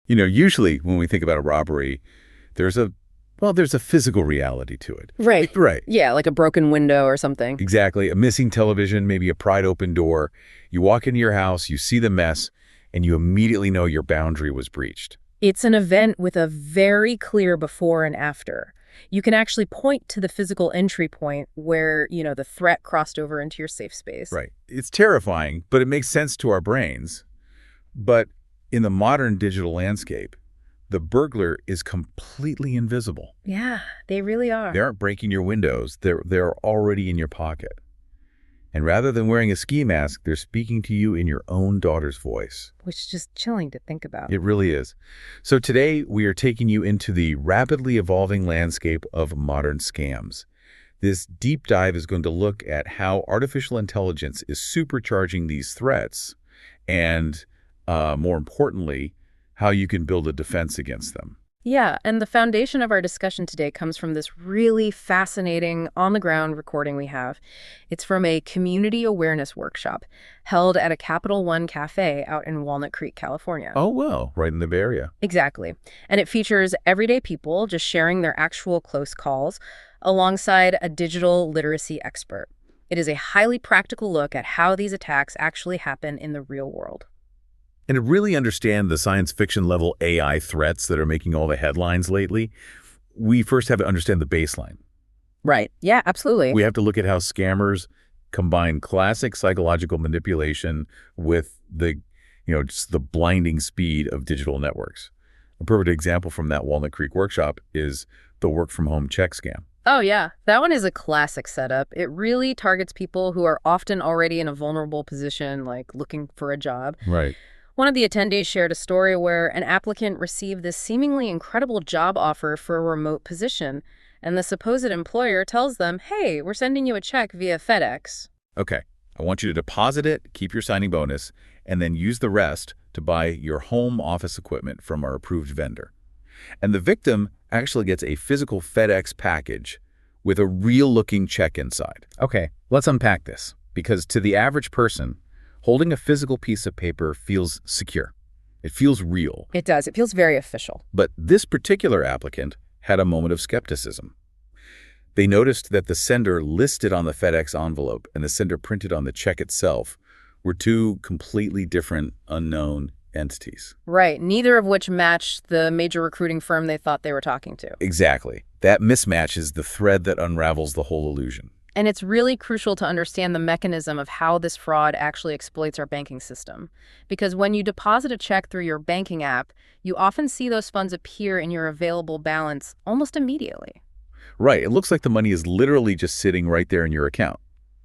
Usually when we think about a robbery, there's a there's a physical reality to it. Right. Right. Yeah, like a broken window or something. Exactly. A missing television, maybe a pried open door. You walk into your house, you see the mess, and you immediately know your boundary was breached. It's an event with a very clear before and after. You can actually point to the physical entry point where, the threat crossed over into your safe space. Right. It's terrifying, but it makes sense to our brains. But in the modern digital landscape, the burglar is completely invisible. Yeah, they really are. They aren't breaking your windows. They're already in your pocket. And rather than wearing a ski mask, they're speaking to you in your own daughter's voice. Which is just chilling to think about. It really is. So today, we are taking you into the rapidly evolving landscape of modern scams. This deep dive is going to look at how artificial intelligence is supercharging these threats and, more importantly, how you can build a defense against them. Yeah, and the foundation of our discussion today comes from this really fascinating on-the-ground recording we have. It's from a community awareness workshop held at a Capital One cafe out in Walnut Creek, California. Oh, well, right in the Bay Area. Exactly. And it features everyday people just sharing their actual close calls alongside a digital literacy expert. It is a highly practical look at how these attacks actually happen in the real world. And to really understand the science fiction level AI threats that are making all the headlines lately, we first have to understand the baseline. Right. Yeah, absolutely. We have to look at how scammers combine classic psychological manipulation with just the blinding speed of digital networks. A perfect example from that Walnut Creek workshop is the work from home check scam. Oh, yeah. That one is a classic setup. It really targets people who are often already in a vulnerable position, like looking for a job. Right. One of the attendees shared a story where an applicant received this seemingly incredible job offer for a remote position, and the supposed employer tells them, hey, we're sending you a check via FedEx. Okay, I want you to deposit it, keep your signing bonus, and then use the rest to buy your home office equipment from our approved vendor. And the victim actually gets a physical FedEx package with a real-looking check inside. Okay, let's unpack this, because to the average person, holding a physical piece of paper feels secure. It feels real. It does. It feels very official. But this particular applicant had a moment of skepticism. They noticed that the sender listed on the FedEx envelope and the sender printed on the check itself were two completely different, unknown entities. Right. Neither of which matched the major recruiting firm they thought they were talking to. Exactly. That mismatch is the thread that unravels the whole illusion. And it's really crucial to understand the mechanism of how this fraud actually exploits our banking system. Because when you deposit a check through your banking app, you often see those funds appear in your available balance almost immediately. Right. It looks like the money is literally just sitting right there in your account.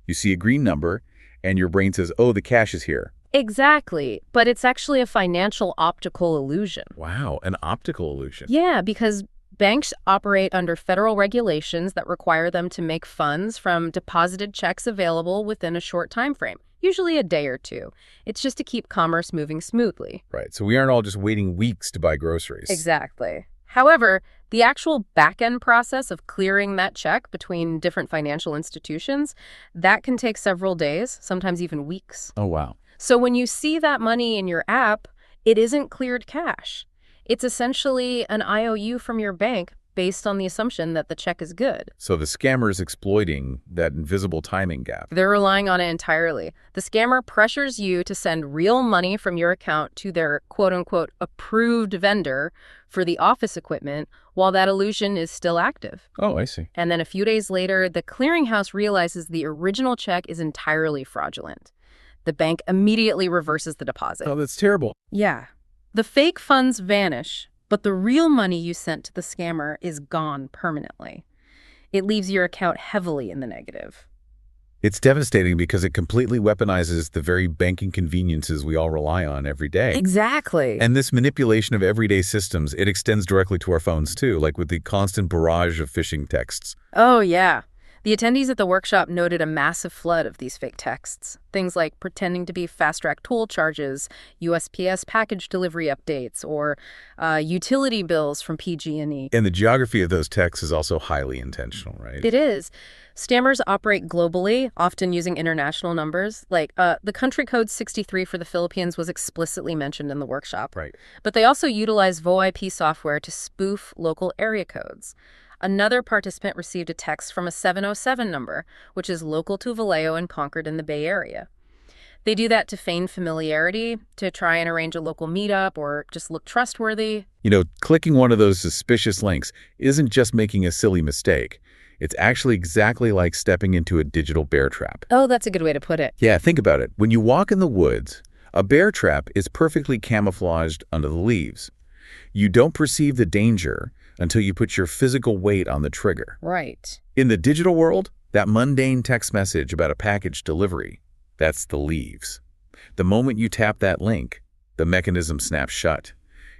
You see a green number, and your brain says, oh, the cash is here. Exactly. But it's actually a financial optical illusion. Wow, an optical illusion. Yeah, because banks operate under federal regulations that require them to make funds from deposited checks available within a short time frame, usually a day or two. It's just to keep commerce moving smoothly. Right, so we aren't all just waiting weeks to buy groceries. Exactly. However, the actual back-end process of clearing that check between different financial institutions, that can take several days, sometimes even weeks. Oh, wow. So when you see that money in your app, it isn't cleared cash. It's essentially an IOU from your bank based on the assumption that the check is good. So the scammer is exploiting that invisible timing gap. They're relying on it entirely. The scammer pressures you to send real money from your account to their quote-unquote approved vendor for the office equipment while that illusion is still active. Oh, I see. And then a few days later, the clearinghouse realizes the original check is entirely fraudulent. The bank immediately reverses the deposit. Oh, that's terrible. Yeah. The fake funds vanish, but the real money you sent to the scammer is gone permanently. It leaves your account heavily in the negative. It's devastating because it completely weaponizes the very banking conveniences we all rely on every day. Exactly. And this manipulation of everyday systems, it extends directly to our phones too, like with the constant barrage of phishing texts. Oh, yeah. The attendees at the workshop noted a massive flood of these fake texts. Things like pretending to be fast-track toll charges, USPS package delivery updates, or utility bills from PG&E. And the geography of those texts is also highly intentional, right? It is. Scammers operate globally, often using international numbers. Like, the country code 63 for the Philippines was explicitly mentioned in the workshop. Right. But they also utilize VoIP software to spoof local area codes. Another participant received a text from a 707 number, which is local to Vallejo and Concord in the Bay Area. They do that to feign familiarity, to try and arrange a local meetup, or just look trustworthy. Clicking one of those suspicious links isn't just making a silly mistake. It's actually exactly like stepping into a digital bear trap. Oh, that's a good way to put it. Yeah, think about it. When you walk in the woods, a bear trap is perfectly camouflaged under the leaves. You don't perceive the danger until you put your physical weight on the trigger. Right. In the digital world, that mundane text message about a package delivery, that's the leaves. The moment you tap that link, the mechanism snaps shut.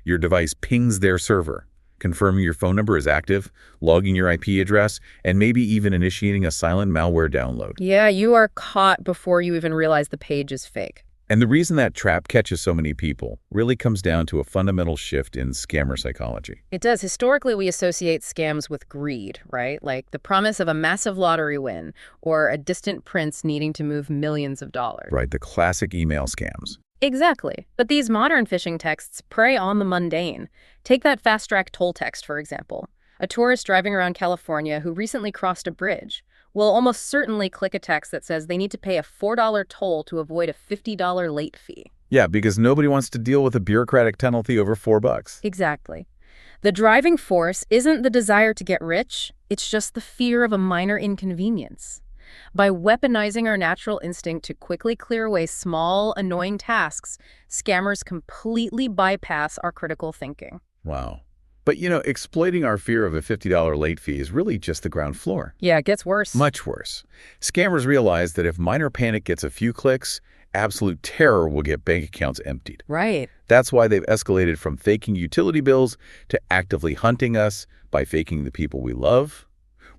Your device pings their server, confirming your phone number is active, logging your IP address, and maybe even initiating a silent malware download. Yeah, you are caught before you even realize the page is fake. And the reason that trap catches so many people really comes down to a fundamental shift in scammer psychology. It does. Historically, we associate scams with greed, right? Like the promise of a massive lottery win or a distant prince needing to move millions of dollars. Right, the classic email scams. Exactly. But these modern phishing texts prey on the mundane. Take that fast-track toll text, for example. A tourist driving around California who recently crossed a bridge will almost certainly click a text that says they need to pay a $4 toll to avoid a $50 late fee. Yeah, because nobody wants to deal with a bureaucratic penalty over $4. Exactly. The driving force isn't the desire to get rich, it's just the fear of a minor inconvenience. By weaponizing our natural instinct to quickly clear away small, annoying tasks, scammers completely bypass our critical thinking. Wow. But exploiting our fear of a $50 late fee is really just the ground floor. Yeah, it gets worse. Much worse. Scammers realize that if minor panic gets a few clicks, absolute terror will get bank accounts emptied. Right. That's why they've escalated from faking utility bills to actively hunting us by faking the people we love.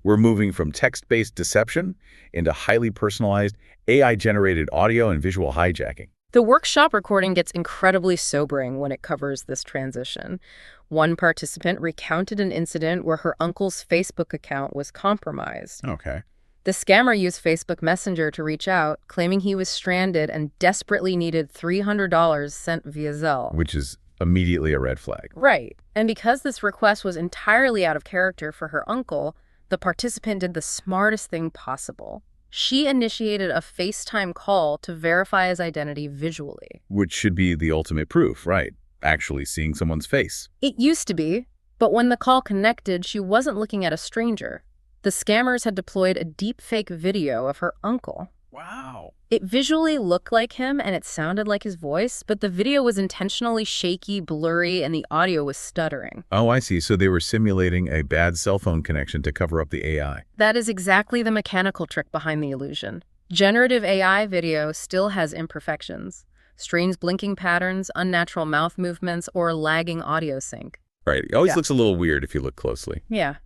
We're moving from text-based deception into highly personalized, AI-generated audio and visual hijacking. The workshop recording gets incredibly sobering when it covers this transition. One participant recounted an incident where her uncle's Facebook account was compromised. Okay. The scammer used Facebook Messenger to reach out, claiming he was stranded and desperately needed $300 sent via Zelle. Which is immediately a red flag. Right. And because this request was entirely out of character for her uncle, the participant did the smartest thing possible. She initiated a FaceTime call to verify his identity visually. Which should be the ultimate proof, right? Actually seeing someone's face. It used to be, but when the call connected, she wasn't looking at a stranger. The scammers had deployed a deepfake video of her uncle. Wow. It visually looked like him and it sounded like his voice, but the video was intentionally shaky, blurry, and the audio was stuttering. Oh, I see. So they were simulating a bad cell phone connection to cover up the AI. That is exactly the mechanical trick behind the illusion. Generative AI video still has imperfections. Strange blinking patterns, unnatural mouth movements, or lagging audio sync. Right. It always looks a little weird if you look closely. Yeah.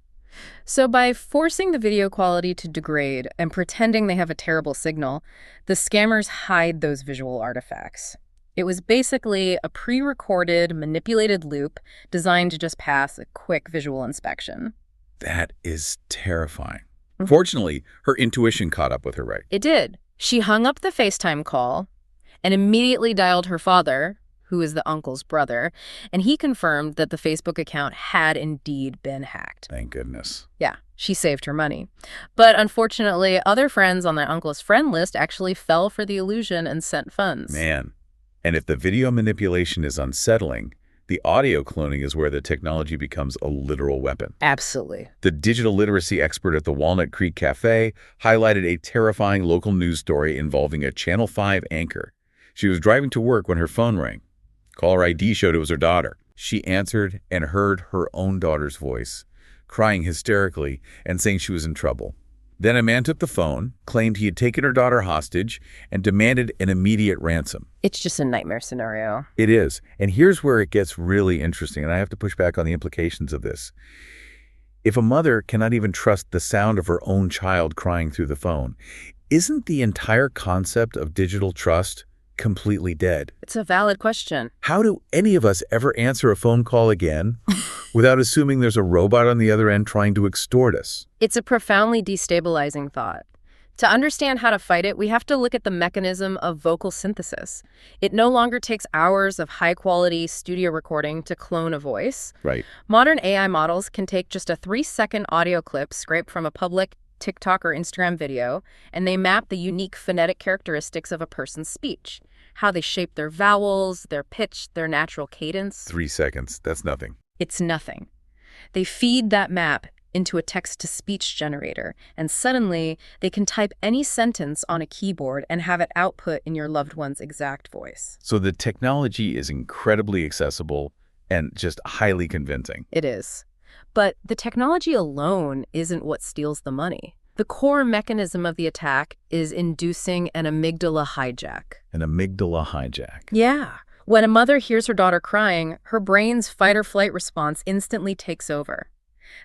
So by forcing the video quality to degrade and pretending they have a terrible signal, the scammers hide those visual artifacts. It was basically a pre-recorded, manipulated loop designed to just pass a quick visual inspection. That is terrifying. Fortunately, her intuition caught up with her, right? It did. She hung up the FaceTime call and immediately dialed her father, who is the uncle's brother, and he confirmed that the Facebook account had indeed been hacked. Thank goodness. Yeah, she saved her money. But unfortunately, other friends on the uncle's friend list actually fell for the illusion and sent funds. Man. And if the video manipulation is unsettling, the audio cloning is where the technology becomes a literal weapon. Absolutely. The digital literacy expert at the Walnut Creek Cafe highlighted a terrifying local news story involving a Channel 5 anchor. She was driving to work when her phone rang. Caller ID showed it was her daughter. She answered and heard her own daughter's voice, crying hysterically and saying she was in trouble. Then a man took the phone, claimed he had taken her daughter hostage, and demanded an immediate ransom. It's just a nightmare scenario. It is. And here's where it gets really interesting, and I have to push back on the implications of this. If a mother cannot even trust the sound of her own child crying through the phone, isn't the entire concept of digital trust completely dead? It's a valid question. How do any of us ever answer a phone call again without assuming there's a robot on the other end trying to extort us? It's a profoundly destabilizing thought. To understand how to fight it, we have to look at the mechanism of vocal synthesis. It no longer takes hours of high-quality studio recording to clone a voice. Right. Modern AI models can take just a 3-second audio clip scraped from a public TikTok or Instagram video, and they map the unique phonetic characteristics of a person's speech, how they shape their vowels, their pitch, their natural cadence. 3 seconds. That's nothing. It's nothing. They feed that map into a text-to-speech generator, and suddenly they can type any sentence on a keyboard and have it output in your loved one's exact voice. So the technology is incredibly accessible and just highly convincing. It is. But the technology alone isn't what steals the money. The core mechanism of the attack is inducing an amygdala hijack. An amygdala hijack. Yeah. When a mother hears her daughter crying, her brain's fight-or-flight response instantly takes over.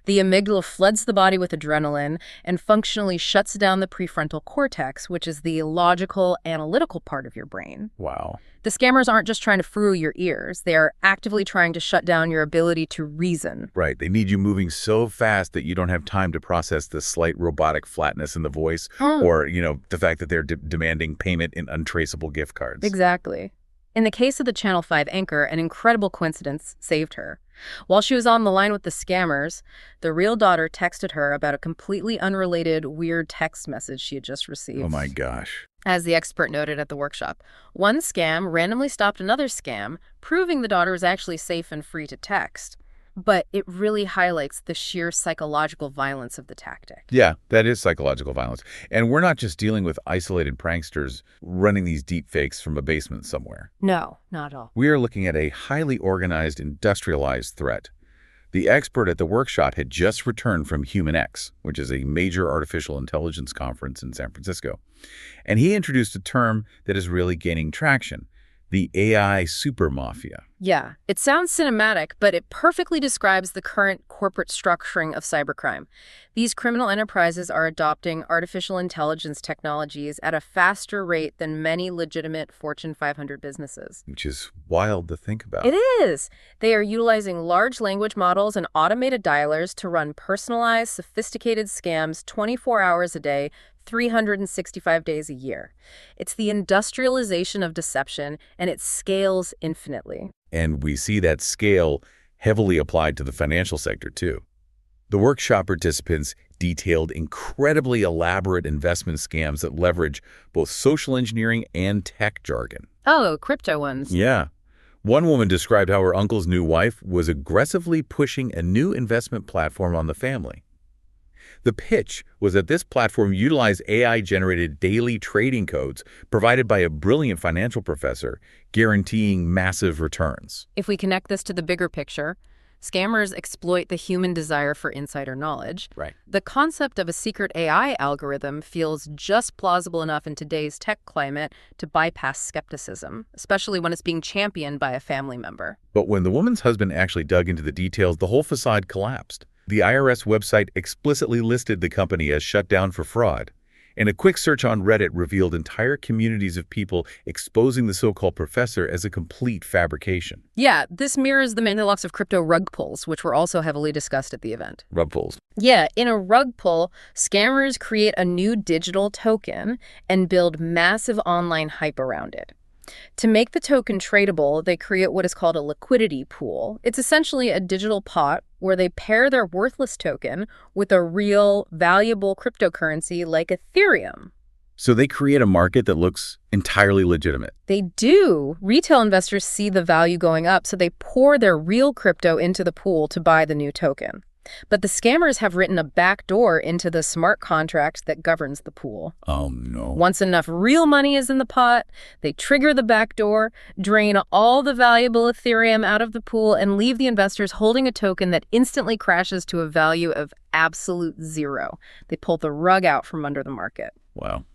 The amygdala floods the body with adrenaline and functionally shuts down the prefrontal cortex, which is the logical, analytical part of your brain. Wow. The scammers aren't just trying to fool your ears. They are actively trying to shut down your ability to reason. Right. They need you moving so fast that you don't have time to process the slight robotic flatness in the voice or, the fact that they're demanding payment in untraceable gift cards. Exactly. In the case of the Channel 5 anchor, an incredible coincidence saved her. While she was on the line with the scammers, the real daughter texted her about a completely unrelated, weird text message she had just received. Oh my gosh. As the expert noted at the workshop, one scam randomly stopped another scam, proving the daughter was actually safe and free to text. But it really highlights the sheer psychological violence of the tactic. Yeah, that is psychological violence. And we're not just dealing with isolated pranksters running these deep fakes from a basement somewhere. No, not at all. We are looking at a highly organized, industrialized threat. The expert at the workshop had just returned from HumanX, which is a major artificial intelligence conference in San Francisco. And he introduced a term that is really gaining traction: the AI super mafia. Yeah, it sounds cinematic, but it perfectly describes the current corporate structuring of cybercrime. These criminal enterprises are adopting artificial intelligence technologies at a faster rate than many legitimate Fortune 500 businesses. Which is wild to think about. It is. They are utilizing large language models and automated dialers to run personalized, sophisticated scams 24 hours a day, 365 days a year. It's the industrialization of deception, and it scales infinitely. And we see that scale heavily applied to the financial sector, too. The workshop participants detailed incredibly elaborate investment scams that leverage both social engineering and tech jargon. Oh, crypto ones. Yeah. One woman described how her uncle's new wife was aggressively pushing a new investment platform on the family. The pitch was that this platform utilized AI-generated daily trading codes provided by a brilliant financial professor, guaranteeing massive returns. If we connect this to the bigger picture, scammers exploit the human desire for insider knowledge. Right. The concept of a secret AI algorithm feels just plausible enough in today's tech climate to bypass skepticism, especially when it's being championed by a family member. But when the woman's husband actually dug into the details, the whole facade collapsed. The IRS website explicitly listed the company as shut down for fraud, and a quick search on Reddit revealed entire communities of people exposing the so-called professor as a complete fabrication. Yeah, this mirrors the Mandalux of crypto rug pulls, which were also heavily discussed at the event. Rug pulls. Yeah, in a rug pull, scammers create a new digital token and build massive online hype around it. To make the token tradable, they create what is called a liquidity pool. It's essentially a digital pot where they pair their worthless token with a real, valuable cryptocurrency like Ethereum. So they create a market that looks entirely legitimate. They do. Retail investors see the value going up, so they pour their real crypto into the pool to buy the new token. But the scammers have written a backdoor into the smart contract that governs the pool. Oh, no. Once enough real money is in the pot, they trigger the backdoor, drain all the valuable Ethereum out of the pool, and leave the investors holding a token that instantly crashes to a value of absolute zero. They pull the rug out from under the market. Wow.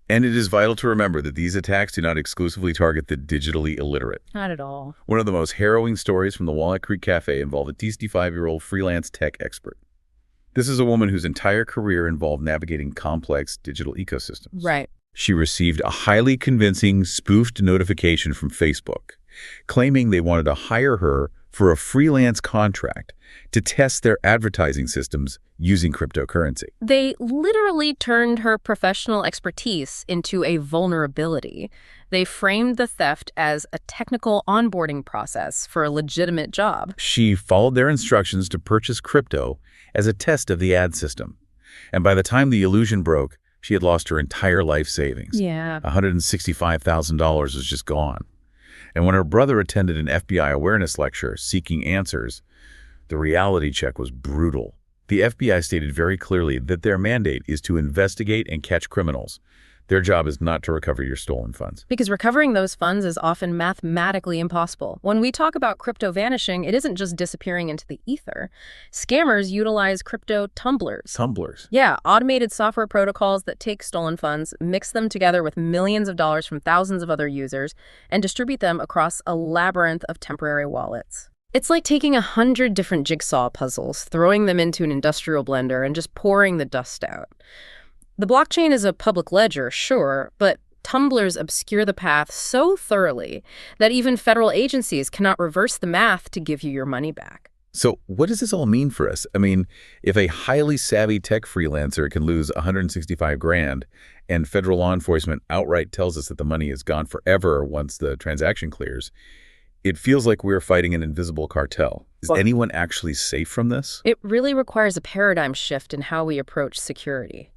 And it is vital to remember that these attacks do not exclusively target the digitally illiterate. Not at all. One of the most harrowing stories from the Walnut Creek Cafe involved a 65-year-old freelance tech expert. This is a woman whose entire career involved navigating complex digital ecosystems. Right. She received a highly convincing spoofed notification from Facebook, claiming they wanted to hire her for a freelance contract to test their advertising systems using cryptocurrency. They literally turned her professional expertise into a vulnerability. They framed the theft as a technical onboarding process for a legitimate job. She followed their instructions to purchase crypto as a test of the ad system. And by the time the illusion broke, she had lost her entire life savings. Yeah. $165,000 was just gone. And when her brother attended an FBI awareness lecture seeking answers, the reality check was brutal. The FBI stated very clearly that their mandate is to investigate and catch criminals. Their job is not to recover your stolen funds. Because recovering those funds is often mathematically impossible. When we talk about crypto vanishing, it isn't just disappearing into the ether. Scammers utilize crypto tumblers. Tumblers. Yeah, automated software protocols that take stolen funds, mix them together with millions of dollars from thousands of other users, and distribute them across a labyrinth of temporary wallets. It's like taking 100 different jigsaw puzzles, throwing them into an industrial blender, and just pouring the dust out. The blockchain is a public ledger, sure, but tumblers obscure the path so thoroughly that even federal agencies cannot reverse the math to give you your money back. So what does this all mean for us? I mean, if a highly savvy tech freelancer can lose 165 grand and federal law enforcement outright tells us that the money is gone forever once the transaction clears, it feels like we're fighting an invisible cartel. Is anyone actually safe from this? It really requires a paradigm shift in how we approach security.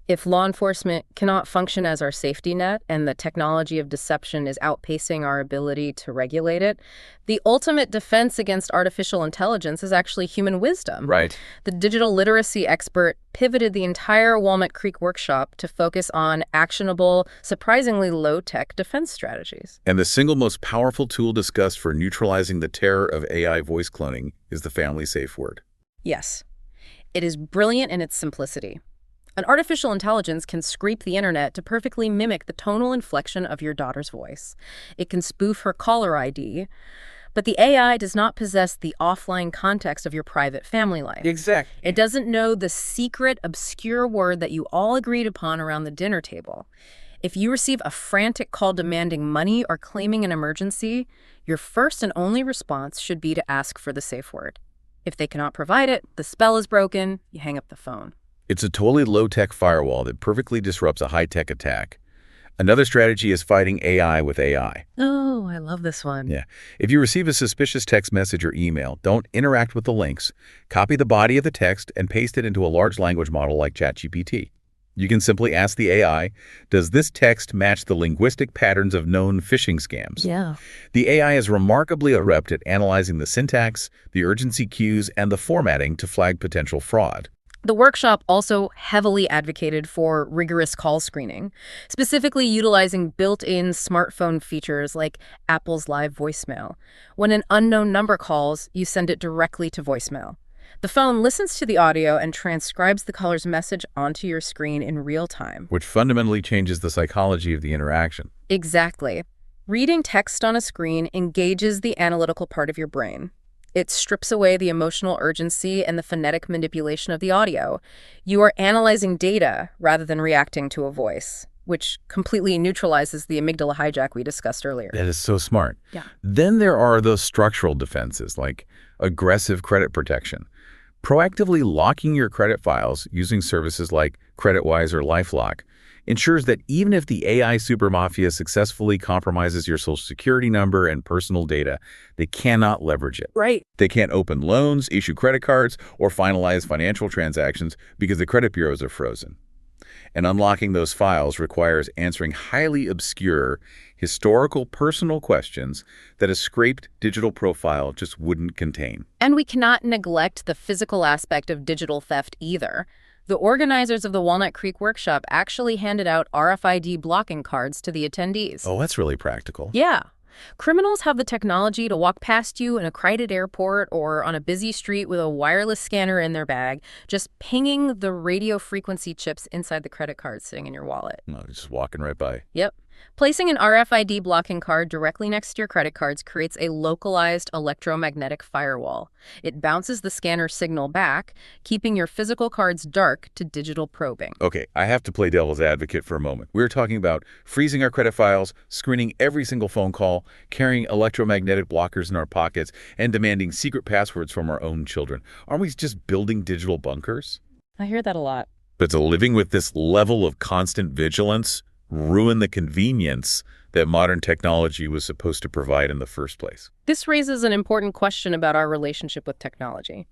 If law enforcement cannot function as our safety net and the technology of deception is outpacing our ability to regulate it, the ultimate defense against artificial intelligence is actually human wisdom. Right. The digital literacy expert pivoted the entire Walnut Creek workshop to focus on actionable, surprisingly low-tech defense strategies. And the single most powerful tool discussed for neutralizing the terror of AI voice cloning is the family safe word. Yes. It is brilliant in its simplicity. An artificial intelligence can scrape the internet to perfectly mimic the tonal inflection of your daughter's voice. It can spoof her caller ID, but the AI does not possess the offline context of your private family life. Exactly. It doesn't know the secret, obscure word that you all agreed upon around the dinner table. If you receive a frantic call demanding money or claiming an emergency, your first and only response should be to ask for the safe word. If they cannot provide it, the spell is broken, you hang up the phone. It's a totally low-tech firewall that perfectly disrupts a high-tech attack. Another strategy is fighting AI with AI. Oh, I love this one. Yeah. If you receive a suspicious text message or email, don't interact with the links. Copy the body of the text and paste it into a large language model like ChatGPT. You can simply ask the AI, does this text match the linguistic patterns of known phishing scams? Yeah. The AI is remarkably adept at analyzing the syntax, the urgency cues, and the formatting to flag potential fraud. The workshop also heavily advocated for rigorous call screening, specifically utilizing built-in smartphone features like Apple's live voicemail. When an unknown number calls, you send it directly to voicemail. The phone listens to the audio and transcribes the caller's message onto your screen in real time. Which fundamentally changes the psychology of the interaction. Exactly. Reading text on a screen engages the analytical part of your brain. It strips away the emotional urgency and the phonetic manipulation of the audio. You are analyzing data rather than reacting to a voice, which completely neutralizes the amygdala hijack we discussed earlier. That is so smart. Yeah. Then there are those structural defenses like aggressive credit protection. Proactively locking your credit files using services like CreditWise or LifeLock ensures that even if the AI super mafia successfully compromises your social security number and personal data, they cannot leverage it. Right. They can't open loans, issue credit cards, or finalize financial transactions because the credit bureaus are frozen. And unlocking those files requires answering highly obscure, historical personal questions that a scraped digital profile just wouldn't contain. And we cannot neglect the physical aspect of digital theft either. The organizers of the Walnut Creek workshop actually handed out RFID blocking cards to the attendees. Oh, that's really practical. Yeah. Criminals have the technology to walk past you in a crowded airport or on a busy street with a wireless scanner in their bag, just pinging the radio frequency chips inside the credit card sitting in your wallet. No, just walking right by. Yep. Placing an RFID blocking card directly next to your credit cards creates a localized electromagnetic firewall. It bounces the scanner signal back, keeping your physical cards dark to digital probing. Okay, I have to play devil's advocate for a moment. We're talking about freezing our credit files, screening every single phone call, carrying electromagnetic blockers in our pockets, and demanding secret passwords from our own children. Aren't we just building digital bunkers? I hear that a lot. But to living with this level of constant vigilance ruin the convenience that modern technology was supposed to provide in the first place? This raises an important question about our relationship with technology.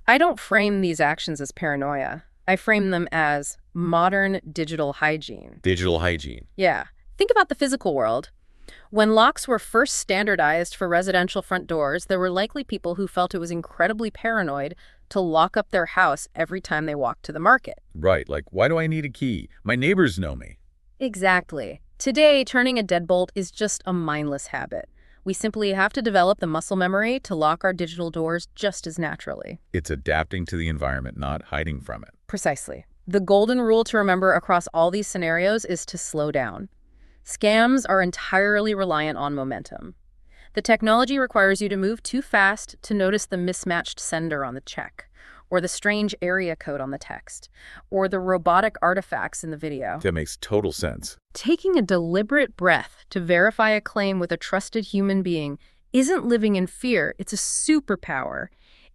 I don't frame these actions as paranoia. I frame them as modern digital hygiene. Digital hygiene. Yeah. Think about the physical world. When locks were first standardized for residential front doors, there were likely people who felt it was incredibly paranoid to lock up their house every time they walked to the market. Right, like, why do I need a key? My neighbors know me. Exactly. Today, turning a deadbolt is just a mindless habit. We simply have to develop the muscle memory to lock our digital doors just as naturally. It's adapting to the environment, not hiding from it. Precisely. The golden rule to remember across all these scenarios is to slow down. Scams are entirely reliant on momentum. The technology requires you to move too fast to notice the mismatched sender on the check, or the strange area code on the text, or the robotic artifacts in the video. That makes total sense. Taking a deliberate breath to verify a claim with a trusted human being isn't living in fear, it's a superpower.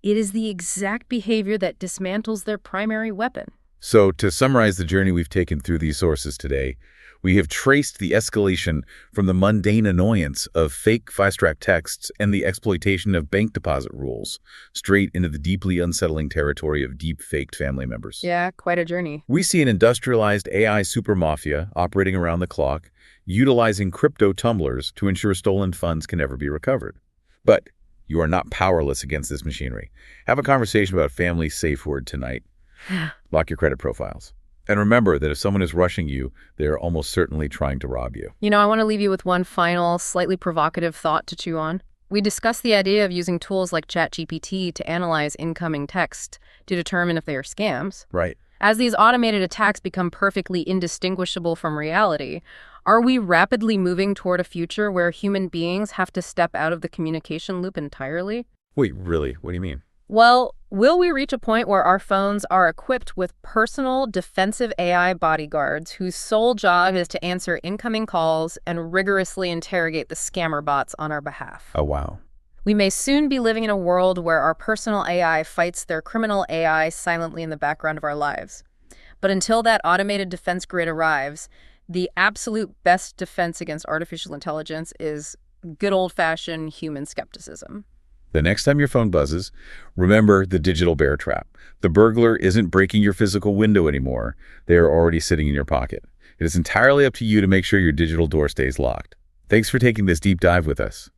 It is the exact behavior that dismantles their primary weapon. So, to summarize the journey we've taken through these sources today, we have traced the escalation from the mundane annoyance of fake fast-track texts and the exploitation of bank deposit rules straight into the deeply unsettling territory of deep-faked family members. Yeah, quite a journey. We see an industrialized AI super mafia operating around the clock, utilizing crypto tumblers to ensure stolen funds can never be recovered. But you are not powerless against this machinery. Have a conversation about family safe word tonight. Lock your credit profiles. And remember that if someone is rushing you, they're almost certainly trying to rob you. I want to leave you with one final, slightly provocative thought to chew on. We discussed the idea of using tools like ChatGPT to analyze incoming text to determine if they are scams. Right. As these automated attacks become perfectly indistinguishable from reality, are we rapidly moving toward a future where human beings have to step out of the communication loop entirely? Wait, really? What do you mean? Well, will we reach a point where our phones are equipped with personal defensive AI bodyguards whose sole job is to answer incoming calls and rigorously interrogate the scammer bots on our behalf? Oh, wow. We may soon be living in a world where our personal AI fights their criminal AI silently in the background of our lives. But until that automated defense grid arrives, the absolute best defense against artificial intelligence is good old-fashioned human skepticism. The next time your phone buzzes, remember the digital bear trap. The burglar isn't breaking your physical window anymore. They are already sitting in your pocket. It is entirely up to you to make sure your digital door stays locked. Thanks for taking this deep dive with us.